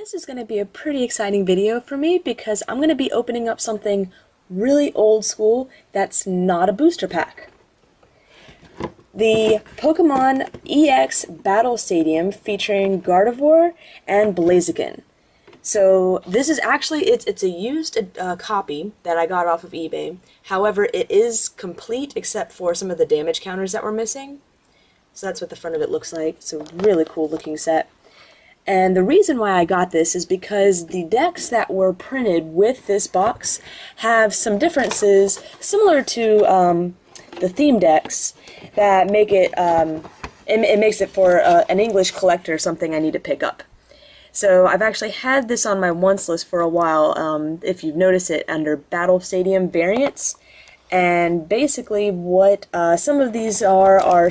This is going to be a pretty exciting video for me because I'm going to be opening up something really old school that's not a booster pack. The Pokemon EX Battle Stadium featuring Gardevoir and Blaziken. So this is actually, it's a used copy that I got off of eBay. However, it is complete except for some of the damage counters that were missing. So that's what the front of it looks like. It's a really cool looking set. And the reason why I got this is because the decks that were printed with this box have some differences similar to the theme decks that make it, it makes it for an English collector something I need to pick up. So I've actually had this on my wants list for a while, if you've noticed it, under Battle Stadium variants. And basically what some of these are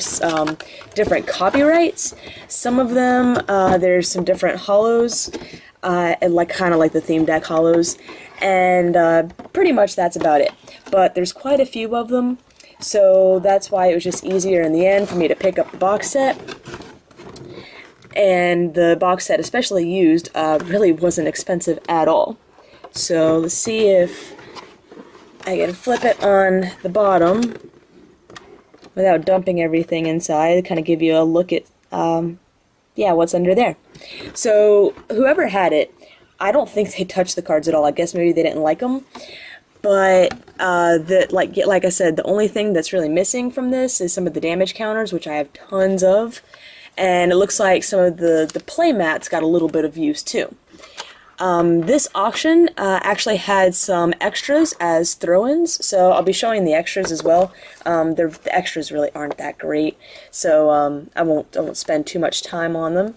different copyrights. Some of them, there's some different hollows, kind of like the theme deck hollows, and pretty much that's about it. But there's quite a few of them, so that's why it was just easier in the end for me to pick up the box set. And the box set, especially used, really wasn't expensive at all. So let's see if I can flip it on the bottom without dumping everything inside, kind of give you a look at yeah, what's under there. So whoever had it, I don't think they touched the cards at all. I guess maybe they didn't like them. But like I said, the only thing that's really missing from this is some of the damage counters, which I have tons of. And it looks like some of the playmats got a little bit of use too. This auction actually had some extras as throw-ins, so I'll be showing the extras as well. The extras really aren't that great, so I won't spend too much time on them.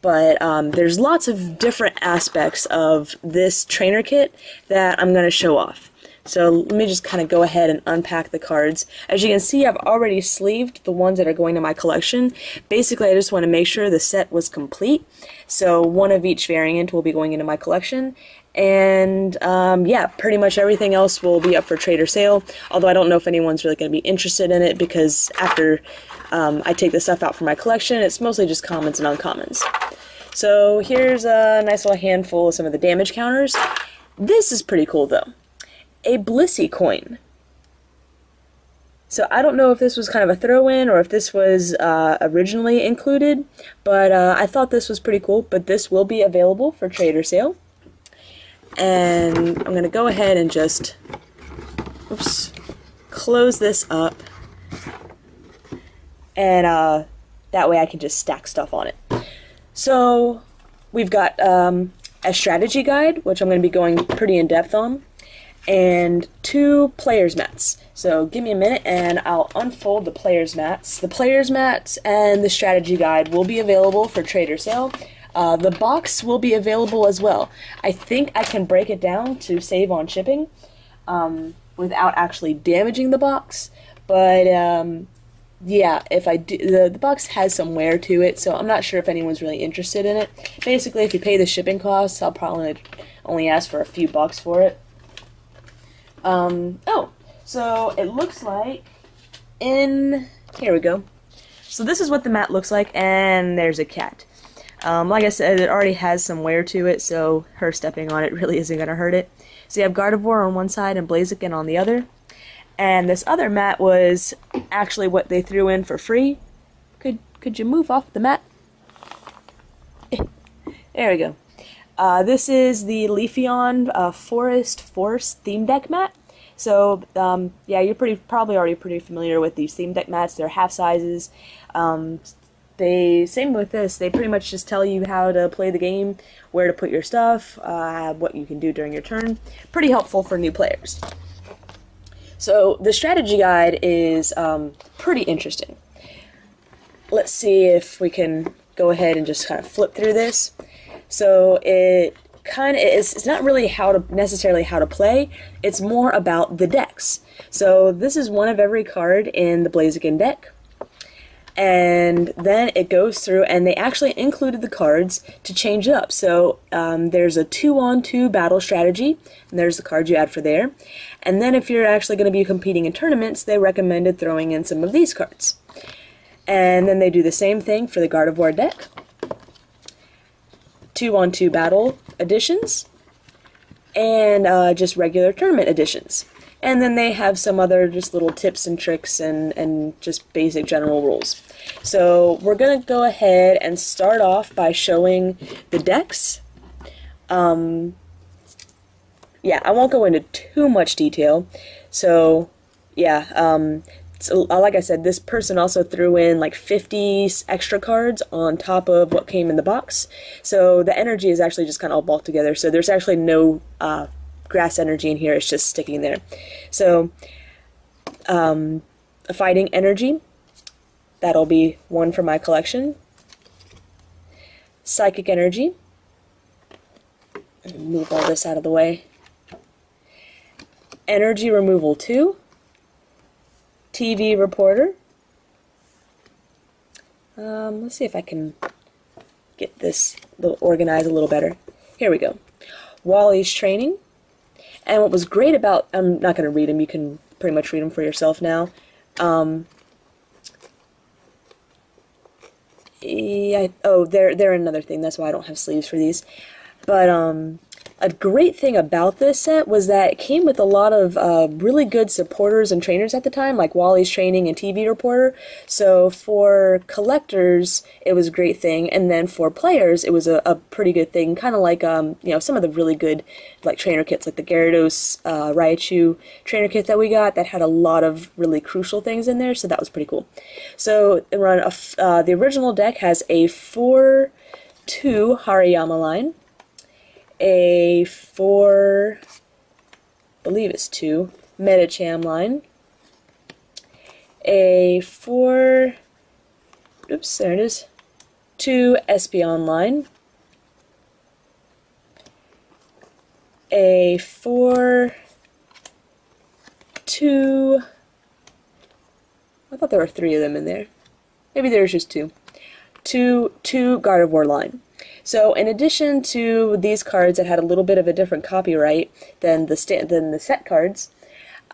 But there's lots of different aspects of this trainer kit that I'm going to show off. So let me just kind of go ahead and unpack the cards. As you can see, I've already sleeved the ones that are going to my collection. Basically, I just want to make sure the set was complete. So one of each variant will be going into my collection. And yeah, pretty much everything else will be up for trade or sale. Although I don't know if anyone's really going to be interested in it because after I take the stuff out for my collection, it's mostly just commons and uncommons. So here's a nice little handful of some of the damage counters. This is pretty cool though. A Blissey coin. So I don't know if this was kind of a throw-in or if this was originally included, but I thought this was pretty cool. But this will be available for trade or sale. And I'm going to go ahead and just close this up, and that way I can just stack stuff on it. So we've got a strategy guide, which I'm going to be going pretty in-depth on, and 2 players mats. So give me a minute and I'll unfold the players mats. The players mats and the strategy guide will be available for trade or sale. The box will be available as well. I think I can break it down to save on shipping without actually damaging the box, but yeah, if I do, the box has some wear to it, so I'm not sure if anyone's really interested in it. Basically, if you pay the shipping costs, I'll probably only ask for a few bucks for it. Oh, so it looks like here we go. So this is what the mat looks like, and there's a cat. Like I said, it already has some wear to it, so her stepping on it really isn't going to hurt it. So you have Gardevoir on one side and Blaziken on the other. And this other mat was actually what they threw in for free. Could you move off the mat? There we go. This is the Leafeon Forest Force theme deck mat. So yeah, you're probably already pretty familiar with these theme deck mats. They're half sizes. Same with this, they pretty much just tell you how to play the game, where to put your stuff, what you can do during your turn. Pretty helpful for new players. So the strategy guide is pretty interesting. Let's see if we can go ahead and just kind of flip through this. So it's not really necessarily how to play, it's more about the decks. So this is one of every card in the Blaziken deck. And then it goes through, and they actually included the cards to change it up. So there's a 2-on-2 battle strategy, and there's the card you add for there. And then if you're actually going to be competing in tournaments, they recommended throwing in some of these cards. And then they do the same thing for the Gardevoir deck. 2-on-2 battle editions, and just regular tournament editions. And then they have some other just little tips and tricks and just basic general rules. So we're going to go ahead and start off by showing the decks. Yeah, I won't go into too much detail. So, yeah, so, like I said, this person also threw in like 50 extra cards on top of what came in the box. So the energy is actually just kind of all bulked together. So there's actually no grass energy in here. It's just sticking there. So a fighting energy, that'll be one for my collection. Psychic energy. Move all this out of the way. Energy removal 2. TV reporter. Let's see if I can get this organized a little better. Here we go. Wally's training. And what was great about, I'm not going to read them, you can pretty much read them for yourself now. Yeah, oh, they're another thing, that's why I don't have sleeves for these. But a great thing about this set was that it came with a lot of really good supporters and trainers at the time, like Wally's Training and TV Reporter. So for collectors, it was a great thing, and then for players, it was a pretty good thing. Kind of like you know, some of the really good like trainer kits, like the Gyarados Raichu trainer kit that we got, that had a lot of really crucial things in there. So that was pretty cool. So the original deck has a 4-2 Hariyama line. A 4, I believe it's 2, Metacham line, a 4, oops, there it is, 2 Espeon line, a 4, 2, I thought there were 3 of them in there, maybe there's just 2, 2 Gardevoir line. So in addition to these cards that had a little bit of a different copyright than the set cards,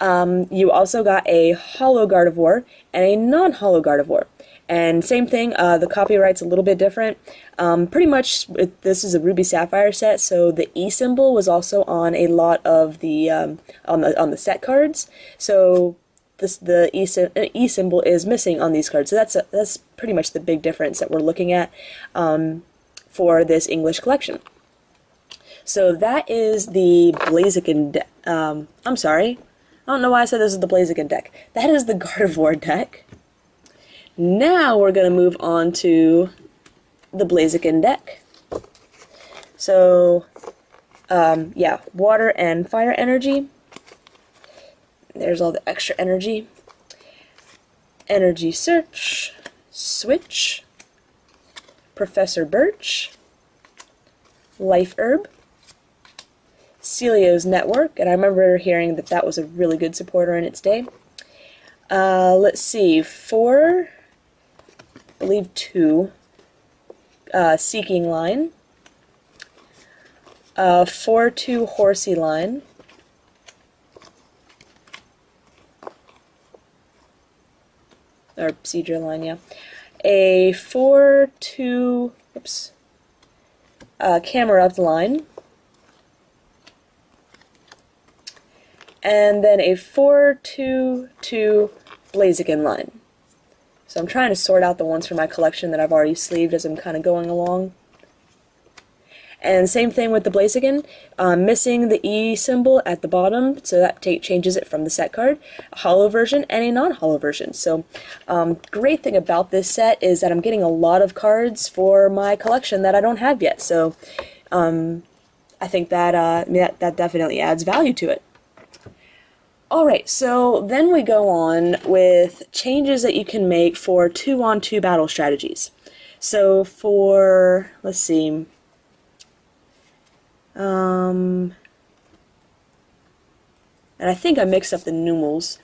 you also got a holo Gardevoir and a non-holo Gardevoir. And same thing, the copyright's a little bit different. Pretty much, this is a Ruby Sapphire set, so the E symbol was also on a lot of the on the set cards. So the E symbol is missing on these cards. So that's pretty much the big difference that we're looking at for this English collection. So that is the Blaziken deck. I'm sorry. I don't know why I said this is the Blaziken deck. That is the Gardevoir deck. Now we're going to move on to the Blaziken deck. So, yeah, water and fire energy. There's all the extra energy. Energy search. Switch. Professor Birch, Life Herb, Celio's Network, and I remember hearing that that was a really good supporter in its day. Let's see, 4, I believe 2, Seeking line, 4-2 Horsey line, or Cedra line, yeah. A 4-2, oops, Camerupt line, and then a 4-2-2 Blaziken line. So I'm trying to sort out the ones for my collection that I've already sleeved as I'm kind of going along. And same thing with the Blaziken, missing the E symbol at the bottom, so that changes it from the set card, a holo version and a non-holo version. So great thing about this set is that I'm getting a lot of cards for my collection that I don't have yet. So I think that, that definitely adds value to it. Alright, so then we go on with changes that you can make for 2-on-2 battle strategies. So for, let's see, and I think I mixed up the numals,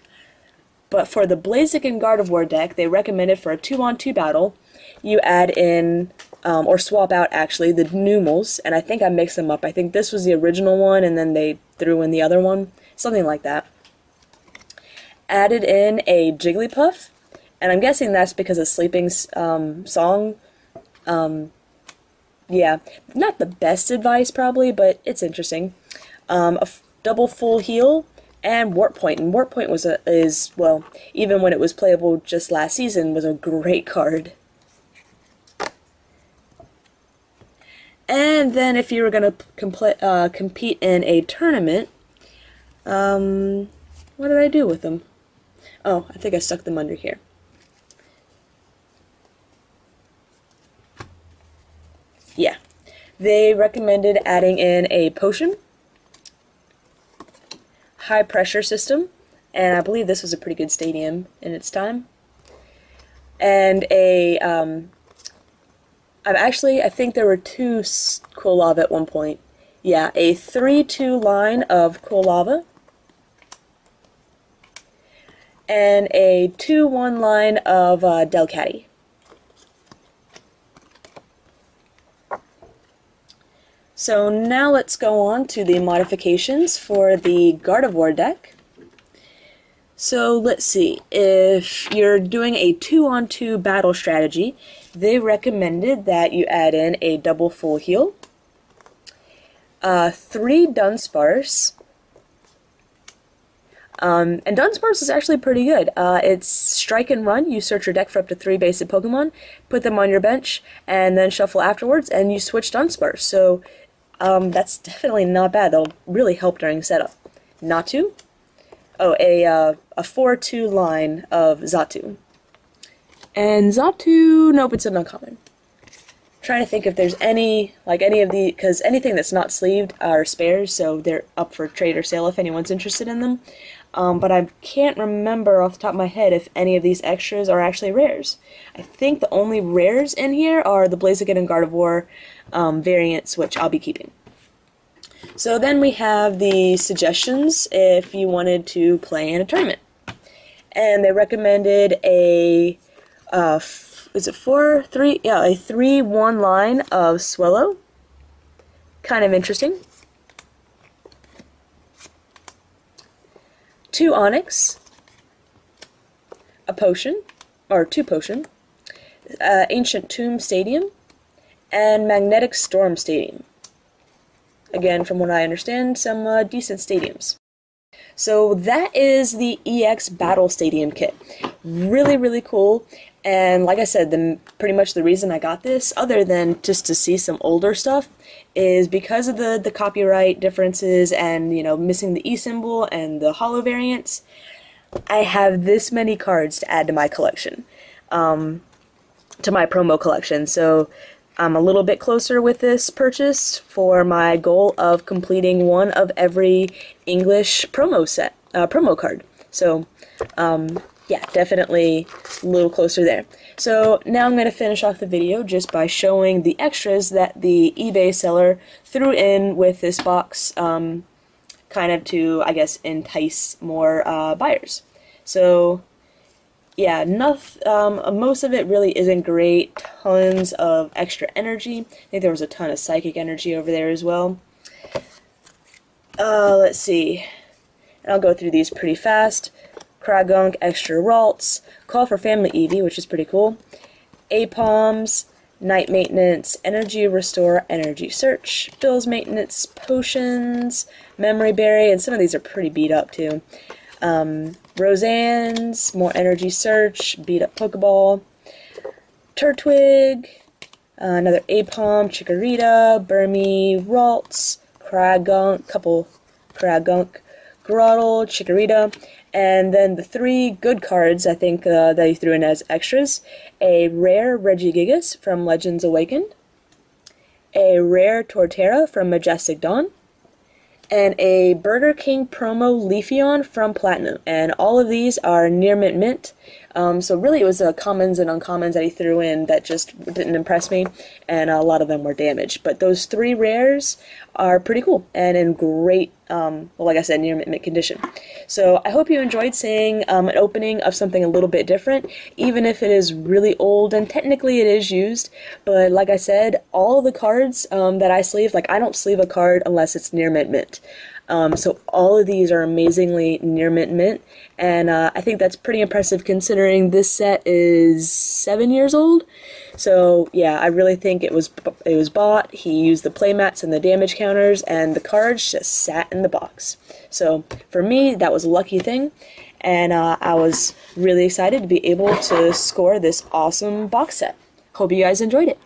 but for the Blaziken Gardevoir deck, they recommended for a 2-on-2 battle, you add in, or swap out actually, the numals, and I think I mixed them up. I think this was the original one, and then they threw in the other one, something like that. Added in a Jigglypuff, and I'm guessing that's because of Sleeping's song, yeah, not the best advice probably, but it's interesting. Double full heal and warp point, and warp point well, even when it was playable just last season, was a great card. And then if you were going to compete in a tournament, what did I do with them? Oh, I think I stuck them under here. Yeah, they recommended adding in a potion, high pressure system, and I believe this was a pretty good stadium in its time, and a I think there were 2 Cool Lava at one point. Yeah, a 3-2 line of Cool Lava and a 2-1 line of Delcatty. So now let's go on to the modifications for the Gardevoir deck. So let's see, if you're doing a 2-on-2 battle strategy, they recommended that you add in a double full heal, 3 Dunsparce, and Dunsparce is actually pretty good. It's strike and run. You search your deck for up to 3 basic Pokemon, put them on your bench, and then shuffle afterwards, and you switch Dunsparce. So that's definitely not bad. They'll really help during setup. Natu? Oh, a 4-2 line of Xatu. And Xatu, nope, it's an uncommon. Trying to think if there's any of the, because anything that's not sleeved are spares, so they're up for trade or sale if anyone's interested in them. But I can't remember off the top of my head if any of these extras are actually rares. I think the only rares in here are the Blaziken and Gardevoir variants, which I'll be keeping. So then we have the suggestions if you wanted to play in a tournament. And they recommended a, is it 4-3? Yeah, a 3-1 line of Swellow. Kind of interesting. 2 Onyx. A potion, or 2 potion. Ancient Tomb Stadium. And Magnetic Storm Stadium. Again, from what I understand, some decent stadiums. So that is the EX Battle Stadium kit. Really, really cool. And like I said, pretty much the reason I got this, other than just to see some older stuff, is because of the copyright differences and, you know, missing the E symbol and the holo variants. I have this many cards to add to my collection, to my promo collection. So I'm a little bit closer with this purchase for my goal of completing one of every English promo card. So, yeah, definitely a little closer there. So now I'm going to finish off the video just by showing the extras that the eBay seller threw in with this box, kind of to, I guess, entice more buyers. So yeah, most of it really isn't great. Tons of extra energy. I think there was a ton of psychic energy over there as well. Let's see. And I'll go through these pretty fast. Kragunk, extra Ralts, Call for Family Eevee, which is pretty cool. Apalms, Night Maintenance, Energy Restore, Energy Search, Bill's Maintenance, Potions, Memory Berry, and some of these are pretty beat up too. Roseanne's, more Energy Search, beat up Pokeball, Turtwig, another Apalm, Chikorita, Burmy, Ralts, Kragunk, couple Kragunk, Grotle, Chikorita, and then the 3 good cards I think that he threw in as extras: a rare Regigigas from Legends Awakened, a rare Torterra from Majestic Dawn, and a Burger King promo Leafeon from Platinum. And all of these are near mint. So really it was the commons and uncommons that he threw in that just didn't impress me, and a lot of them were damaged. But those 3 rares are pretty cool and in great, well, like I said, near mint condition. So I hope you enjoyed seeing an opening of something a little bit different, even if it is really old, and technically it is used. But like I said, all the cards that I sleeve, like I don't sleeve a card unless it's near mint. So all of these are amazingly near mint, and I think that's pretty impressive considering considering this set is 7 years old. So yeah, I really think it was bought. He used the playmats and the damage counters, and the cards just sat in the box. So for me, that was a lucky thing, and I was really excited to be able to score this awesome box set. Hope you guys enjoyed it.